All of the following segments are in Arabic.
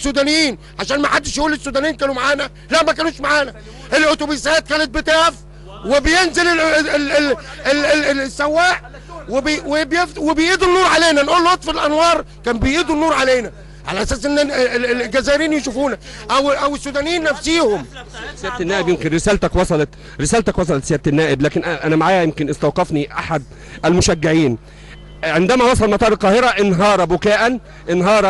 السودانيين عشان ما حدش يقول السودانيين كانوا معانا، لا ما كانوش معانا. الاتوبيسات كانت بتقف وبينزل السواق وبيقيدوا النور علينا، نقول له اطفي الانوار، كان بيقيدوا النور علينا على اساس ان الجزائريين يشوفونا او السودانيين نفسيهم. سياده النائب، يمكن رسالتك وصلت سياده النائب، لكن انا معايا يمكن استوقفني احد المشجعين عندما وصل مطار القاهره انهار بكاء، انهار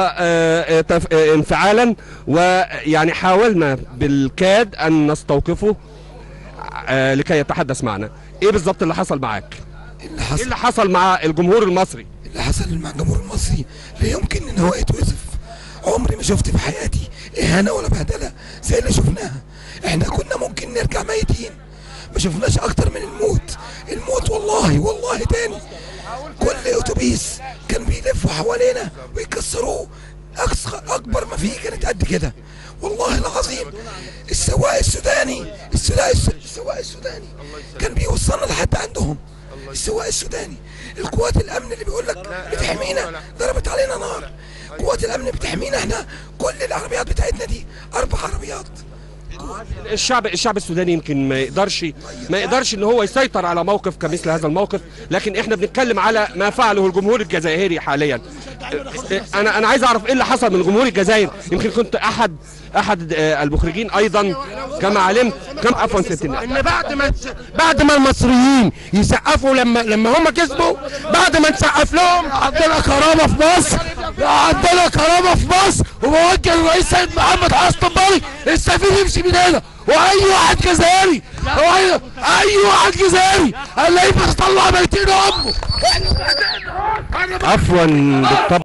انفعالا، ويعني حاولنا بالكاد ان نستوقفه لكي يتحدث معنا. ايه بالظبط اللي حصل معاك؟ ايه اللي حصل مع الجمهور المصري؟ اللي حصل مع الجمهور المصري لا يمكن ان هو يتوصف. عمري ما شفت في حياتي اهانه ولا بهدله زي اللي شفناها. احنا كنا ممكن نرجع ميتين، ما شفناش اكتر من الموت والله تاني. كل اتوبيس كان بيلفوا حوالينا ويكسروه، اكبر ما فيه كانت قد كده والله العظيم. السواق السوداني كان بيوصلنا لحد عندهم. السواق السوداني، القوات الامن اللي بيقول لك بتحمينا ضربت علينا نار. قوات الامن بتحمينا احنا، كل العربيات بتاعتنا دي 4 عربيات. الشعب السوداني يمكن ما يقدرش ان هو يسيطر على موقف كمثل هذا الموقف، لكن احنا بنتكلم على ما فعله الجمهور الجزائري حاليا. انا عايز اعرف ايه اللي حصل من جمهور الجزائر. يمكن كنت احد المخرجين ايضا كما علمت. كم عفوا سيادة ان بعد ما المصريين يسقفوا لما هم كسبوا، بعد ما نسقف لهم عندنا كرامه في مصر، وبوجه للرئيس سيد محمد حسن طنبالي السفير يمشي من هنا، واي واحد جزائري هنلاقيه بيطلع ميتين امه. عفوا بالطبع.